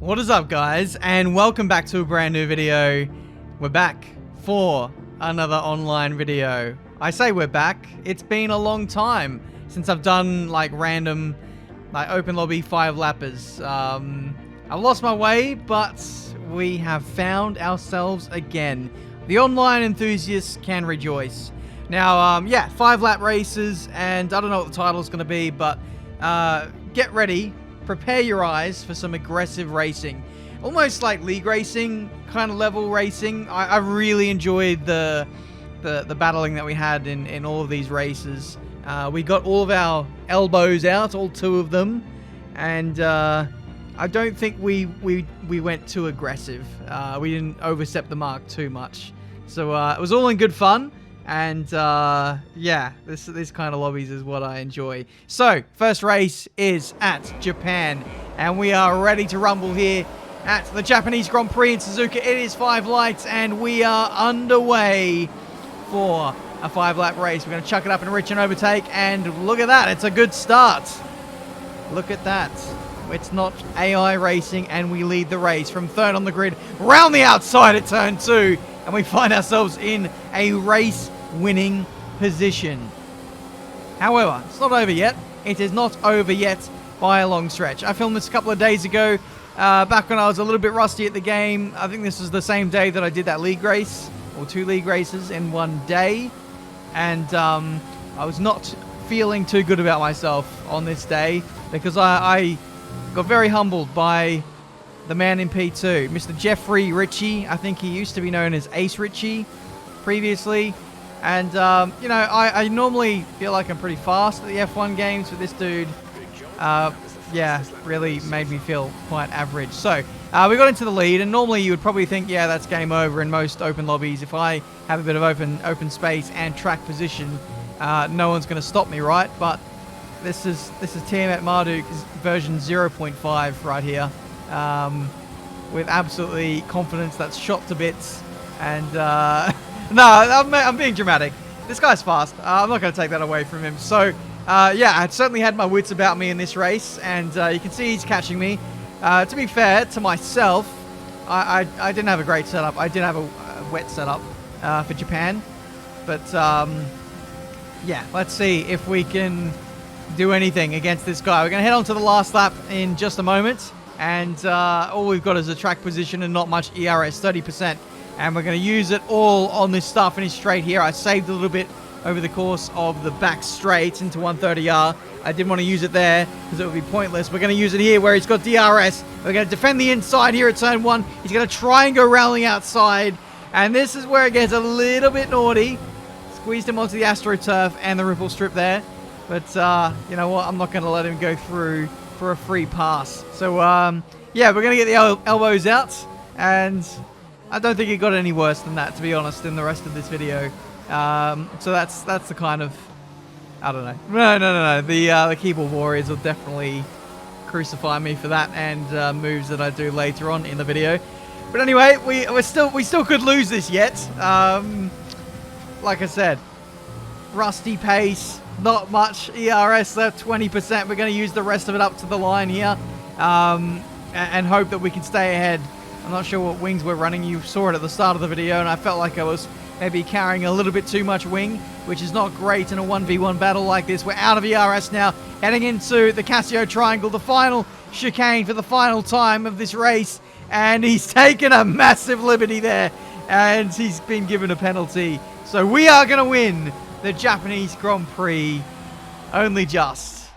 What is up, guys, and welcome back to a brand new video. We're back for another online video. I say we're back. It's been a long time since I've done like random open lobby 5-lappers. I lost my way, but we have found ourselves again. The online enthusiasts can rejoice. Now, yeah, 5-lap races, and I don't know what the title is going to be, but get ready. Prepare your eyes for some aggressive racing. Almost like league racing kind of level racing. I really enjoyed the battling that we had in all of these races. We got all of our elbows out, all 2 of them, and I don't think we went too aggressive. We didn't overstep the mark too much. So it was all in good fun. And yeah, this kind of lobbies is what I enjoy. So, first race is at Japan, and we are ready to rumble here at the Japanese Grand Prix in Suzuka. It is 5 lights, and we are underway for a 5-lap race. We're going to chuck it up and reach and overtake, and look at that, it's a good start. Look at that. It's not AI racing, and we lead the race from 3rd on the grid, round the outside at turn 2. And we find ourselves in a race-winning position. However, it's not over yet. It is not over yet by a long stretch. I filmed this a couple of days ago, back when I was a little bit rusty at the game. I think this was the same day that I did that league race, or 2 league races in one day. And I was not feeling too good about myself on this day, because I got very humbled by the man in P2, Mr. Jeffrey Ritchie. I think he used to be known as Ace Ritchie previously. And, you know, I normally feel like I'm pretty fast at the F1 games, but this dude, yeah, really made me feel quite average. So, we got into the lead, and normally you would probably think, yeah, that's game over in most open lobbies. If I have a bit of open space and track position, no one's going to stop me, right? But this is Tiametmarduk version 0.5 right here. With absolutely confidence that's shot to bits. And, no, I'm being dramatic. This guy's fast. I'm not going to take that away from him. So, yeah, I certainly had my wits about me in this race, and you can see he's catching me. To be fair to myself, I didn't have a great setup. I did have a wet setup for Japan. But, yeah, let's see if we can do anything against this guy. We're going to head on to the last lap in just a moment. And all we've got is a track position and not much ERS, 30%. And we're going to use it all on this start finish straight here. I saved a little bit over the course of the back straight into 130R. I didn't want to use it there because it would be pointless. We're going to use it here where he's got DRS. We're going to defend the inside here at turn 1. He's going to try and go around the outside. And this is where it gets a little bit naughty. Squeezed him onto the AstroTurf and the ripple strip there. But you know what? I'm not going to let him go through for a free pass. So, yeah, we're going to get the elbows out, and I don't think it got any worse than that, to be honest, in the rest of this video. So that's the kind of, I don't know. No. The keyboard warriors will definitely crucify me for that and moves that I do later on in the video. But anyway, we still could lose this yet. Like I said, rusty pace. Not much ERS left, 20%. We're going to use the rest of it up to the line here and hope that we can stay ahead. I'm not sure what wings we're running. You saw it at the start of the video, and I felt like I was maybe carrying a little bit too much wing, which is not great in a 1v1 battle like this. We're out of ERS now, heading into the Casio Triangle, the final chicane for the final time of this race, and he's taken a massive liberty there, and he's been given a penalty. So we are going to win the Japanese Grand Prix. Only just.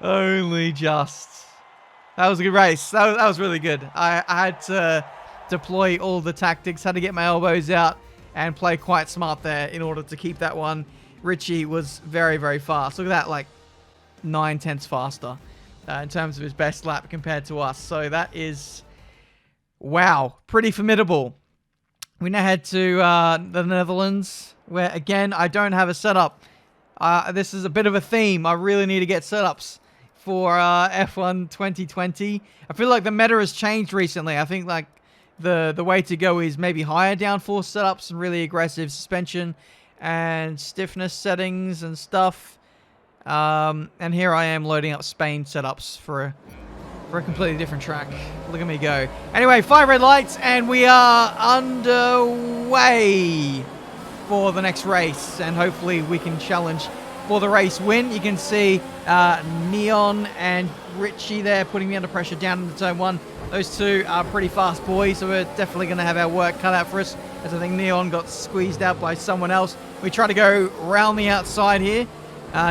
Only just. That was a good race. That was really good. I had to deploy all the tactics, had to get my elbows out and play quite smart there in order to keep that one. Richie was very, very fast. Look at that, like 9/10 faster in terms of his best lap compared to us. So that is, wow, pretty formidable. We now head to the Netherlands, where, again, I don't have a setup. This is a bit of a theme. I really need to get setups for F1 2020. I feel like the meta has changed recently. I think, like, the way to go is maybe higher downforce setups and really aggressive suspension and stiffness settings and stuff. And here I am loading up Spain setups for for a completely different track. Look at me go. Anyway, 5 red lights, and we are underway for the next race, and hopefully we can challenge for the race win. You can see Neon and Richie there putting me under pressure down into turn 1. Those two are pretty fast boys, so we're definitely going to have our work cut out for us, as I think Neon got squeezed out by someone else. We try to go round the outside here,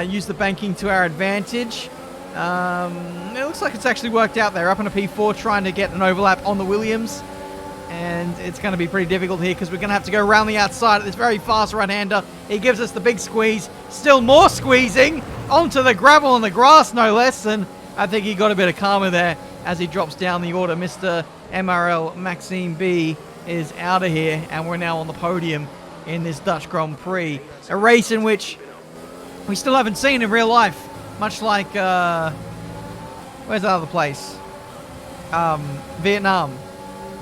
use the banking to our advantage. It looks like it's actually worked out there. Up in a P4 trying to get an overlap on the Williams. And it's going to be pretty difficult here because we're going to have to go around the outside at this very fast right-hander. He gives us the big squeeze. Still more squeezing onto the gravel and the grass, no less. And I think he got a bit of karma there as he drops down the order. Mr. MRL Maxime B is out of here. And we're now on the podium in this Dutch Grand Prix. A race in which we still haven't seen in real life. Much like, where's that other place? Vietnam.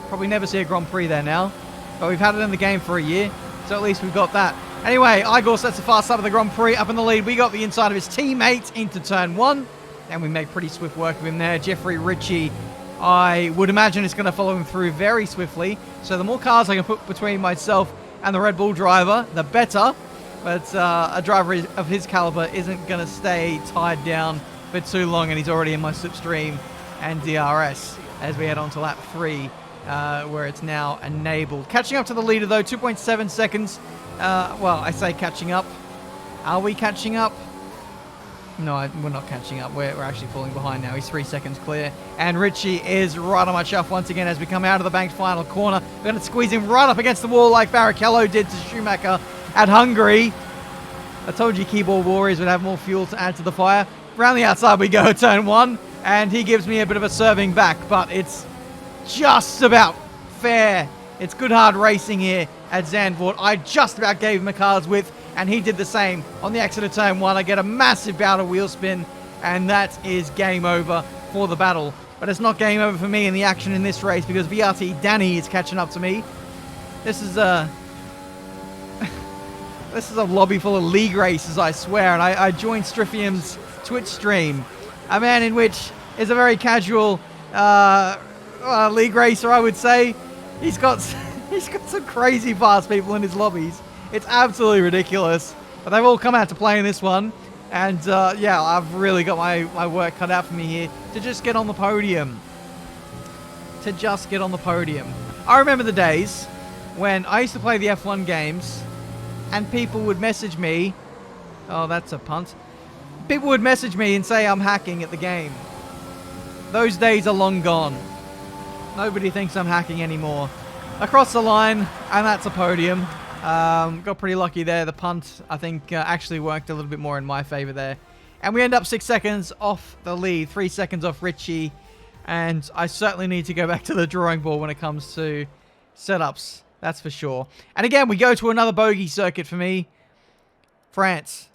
Probably never see a Grand Prix there now. But we've had it in the game for a year. So at least we've got that. Anyway, Igor sets a fast start of the Grand Prix. Up in the lead, we got the inside of his teammate into turn 1. And we make pretty swift work of him there. Jeffrey Ritchie, I would imagine it's going to follow him through very swiftly. So the more cars I can put between myself and the Red Bull driver, the better. But a driver of his caliber isn't going to stay tied down for too long, and he's already in my slipstream and DRS as we head on to lap 3, where it's now enabled. Catching up to the leader, though, 2.7 seconds. Well, I say catching up. Are we catching up? No, we're not catching up. We're actually falling behind now. He's 3 seconds clear. And Richie is right on my chuff once again as we come out of the banked final corner. We're going to squeeze him right up against the wall like Barrichello did to Schumacher at Hungary. I told you keyboard warriors would have more fuel to add to the fire. Round the outside we go, turn 1. And he gives me a bit of a serving back, but it's just about fair. It's good hard racing here at Zandvoort. I just about gave him a car's width, and he did the same. On the exit of turn 1, I get a massive bout of wheel spin, and that is game over for the battle. But it's not game over for me in the action in this race, because VRT Danny is catching up to me. This is a lobby full of league races, I swear, and I joined Striffium's Twitch stream, a man in which is a very casual league racer, I would say. He's got some crazy fast people in his lobbies. It's absolutely ridiculous, but they've all come out to play in this one, and yeah, I've really got my work cut out for me here to just get on the podium. I remember the days when I used to play the F1 games, and people would message me. Oh, that's a punt. People would message me and say I'm hacking at the game. Those days are long gone. Nobody thinks I'm hacking anymore. Across the line, and that's a podium. Got pretty lucky there. The punt, I think, actually worked a little bit more in my favor there. And we end up 6 seconds off the lead, 3 seconds off Richie. And I certainly need to go back to the drawing board when it comes to setups. That's for sure. And again, we go to another bogey circuit for me. France.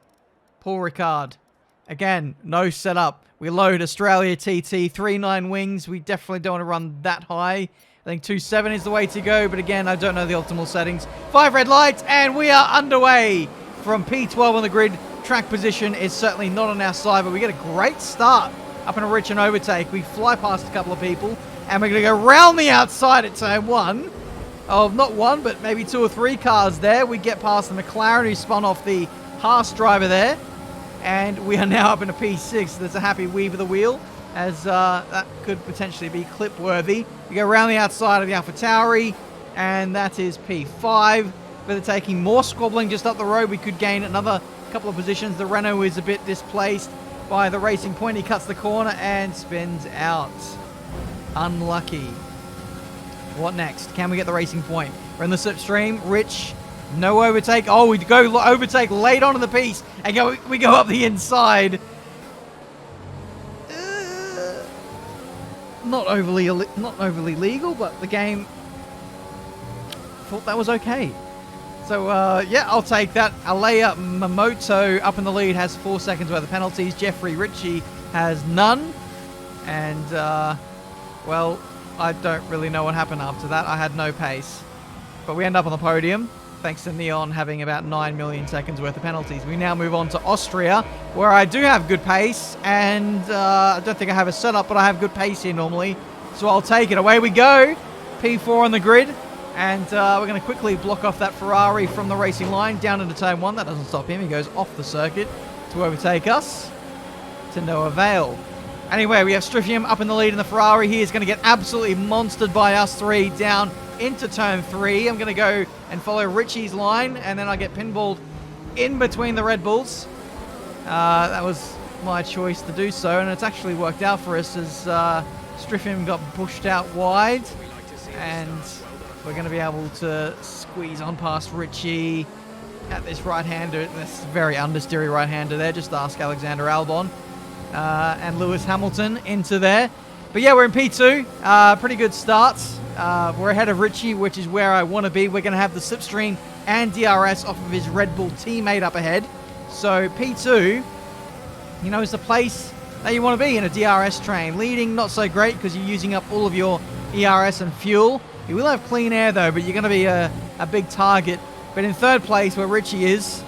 Paul Ricard. Again, no setup. We load Australia TT, 3.9 wings. We definitely don't want to run that high. I think 2.7 is the way to go, but again, I don't know the optimal settings. 5 red lights, and we are underway from P12 on the grid. Track position is certainly not on our side, but we get a great start up in a rich and overtake. We fly past a couple of people, and we're going to go round the outside at turn 1. Of not one, but maybe 2 or 3 cars there. We get past the McLaren who spun off the Haas driver there. And we are now up in a P6. There's a happy weave of the wheel, as that could potentially be clip-worthy. We go around the outside of the AlphaTauri, and that is P5. But they're taking more squabbling just up the road. We could gain another couple of positions. The Renault is a bit displaced by the Racing Point. He cuts the corner and spins out. Unlucky. What next? Can we get the Racing Point? We're in the slipstream. Rich, no overtake. Oh, we go overtake late onto the piece, and we go up the inside. Not overly legal, but the game thought that was okay. So yeah, I'll take that. Alea Momoto up in the lead has 4 seconds worth of penalties. Jeffrey Ritchie has none, and well, I don't really know what happened after that. I had no pace. But we end up on the podium. thanks to Neon having about 9 million seconds worth of penalties. We now move on to Austria, where I do have good pace, and I don't think I have a setup, but I have good pace here normally, so I'll take it. Away we go, P4 on the grid, and we're going to quickly block off that Ferrari from the racing line down into turn 1. That doesn't stop him. He goes off the circuit to overtake us, to no avail. Anyway, we have Stryfium up in the lead in the Ferrari. He is going to get absolutely monstered by us three down into turn 3. I'm going to go and follow Richie's line, and then I get pinballed in between the Red Bulls. That was my choice to do so, and it's actually worked out for us as Stryfium got pushed out wide, and we're going to be able to squeeze on past Richie at this right-hander, this very understeery right-hander there. Just ask Alexander Albon and Lewis Hamilton into there. But yeah, we're in P2. Pretty good starts. We're ahead of Richie, which is where I want to be. We're going to have the slipstream and DRS off of his Red Bull teammate up ahead. So P2, you know, is the place that you want to be in a DRS train. Leading, not so great because you're using up all of your ERS and fuel. You will have clean air though, but you're going to be a big target. But in third place, where Richie is,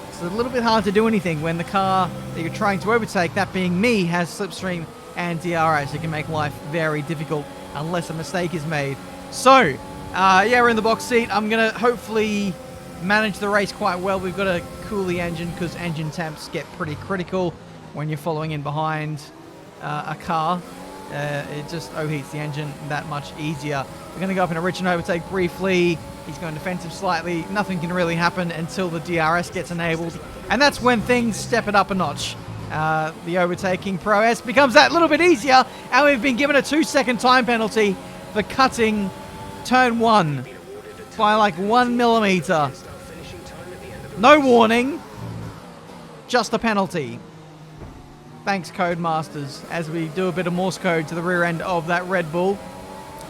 it's a little bit hard to do anything when the car that you're trying to overtake, that being me, has slipstream and DRS. It can make life very difficult unless a mistake is made. So, yeah, we're in the box seat. I'm going to hopefully manage the race quite well. We've got to cool the engine because engine temps get pretty critical when you're following in behind a car. It just overheats the engine that much easier. We're going to go up in a rich and overtake briefly. He's going defensive slightly. Nothing can really happen until the DRS gets enabled. And that's when things step it up a notch. The overtaking prowess becomes that little bit easier. And we've been given a 2-second time penalty for cutting turn 1 by like 1 millimeter. No warning. Just a penalty. Thanks, Codemasters, as we do a bit of Morse code to the rear end of that Red Bull.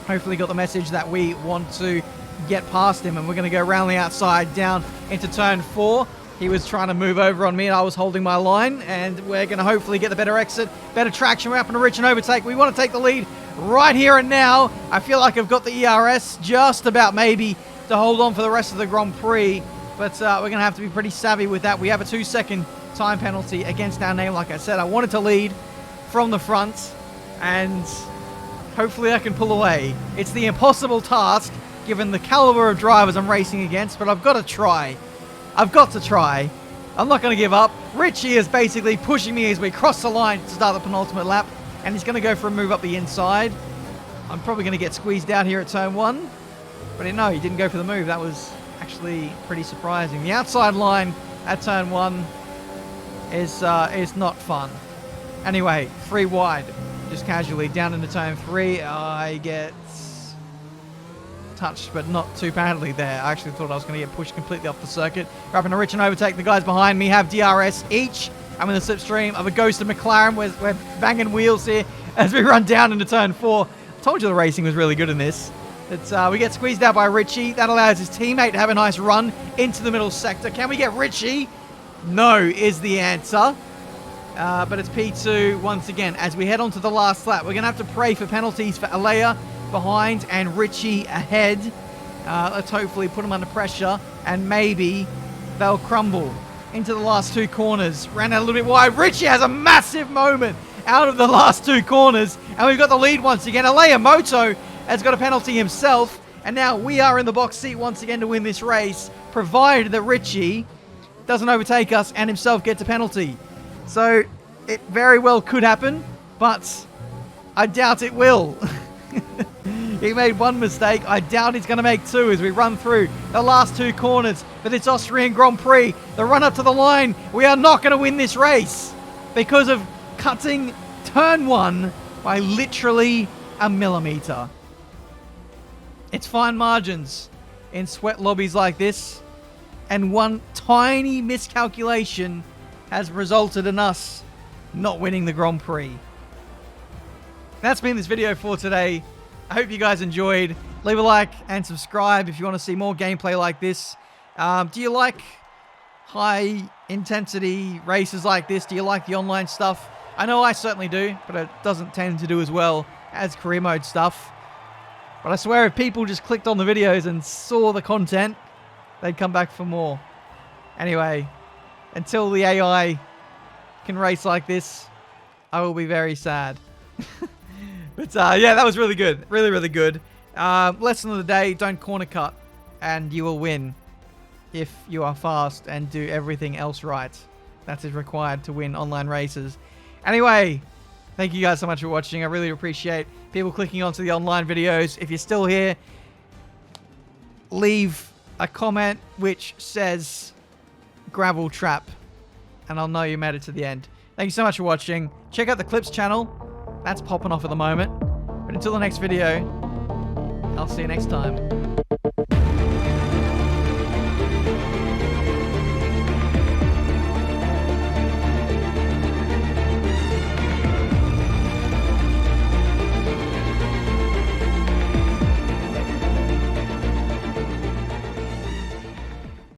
Hopefully got the message that we want to get past him, and we're going to go around the outside down into turn 4. He was trying to move over on me, and I was holding my line, and we're going to hopefully get the better exit, better traction. We're up in a rich and overtake. We want to take the lead right here and now. I feel like I've got the ERS just about maybe to hold on for the rest of the Grand Prix, but we're going to have to be pretty savvy with that. We have a 2-second time penalty against our name. Like I said, I wanted to lead from the front, and hopefully I can pull away. It's the impossible task given the caliber of drivers I'm racing against, but I've got to try. I've got to try. I'm not going to give up. Richie is basically pushing me as we cross the line to start the penultimate lap, and he's going to go for a move up the inside. I'm probably going to get squeezed out here at turn 1, but no, he didn't go for the move. That was actually pretty surprising. The outside line at turn 1 is not fun. Anyway, 3 wide, just casually down into turn 3. I get touched, but not too badly there. I actually thought I was going to get pushed completely off the circuit. We're up in a rich and overtake. The guys behind me have DRS each. I'm in the slipstream of a ghost of McLaren. We're banging wheels here as we run down into turn 4. I told you the racing was really good in this. We get squeezed out by Richie. That allows his teammate to have a nice run into the middle sector. Can we get Richie? No is the answer. But it's P2 once again. As we head on to the last lap, we're going to have to pray for penalties for Alea behind and Richie ahead. Let's hopefully put them under pressure, and maybe they'll crumble into the last 2 corners. Ran out a little bit wide. Richie has a massive moment out of the last 2 corners, and we've got the lead once again. Alea Moto has got a penalty himself, and now we are in the box seat once again to win this race, provided that Richie doesn't overtake us and himself gets a penalty. So it very well could happen, but I doubt it will. He made 1 mistake. I doubt he's going to make 2 as we run through the last 2 corners for this Austrian Grand Prix. The run up to the line. We are not going to win this race because of cutting turn 1 by literally a millimeter. It's fine margins in sweat lobbies like this, and one tiny miscalculation has resulted in us not winning the Grand Prix. That's been this video for today. I hope you guys enjoyed. Leave a like and subscribe if you want to see more gameplay like this. Do you like high intensity races like this? Do you like the online stuff? I know I certainly do, but it doesn't tend to do as well as career mode stuff. But I swear if people just clicked on the videos and saw the content, they'd come back for more. Anyway, until the AI can race like this, I will be very sad. But yeah, that was really good. Really, really good. Lesson of the day, don't corner cut and you will win if you are fast and do everything else right. That is required to win online races. Anyway, thank you guys so much for watching. I really appreciate people clicking onto the online videos. If you're still here, leave a comment which says gravel trap and I'll know you made it to the end. Thank you so much for watching. Check out the Clips channel. That's popping off at the moment. But until the next video, I'll see you next time.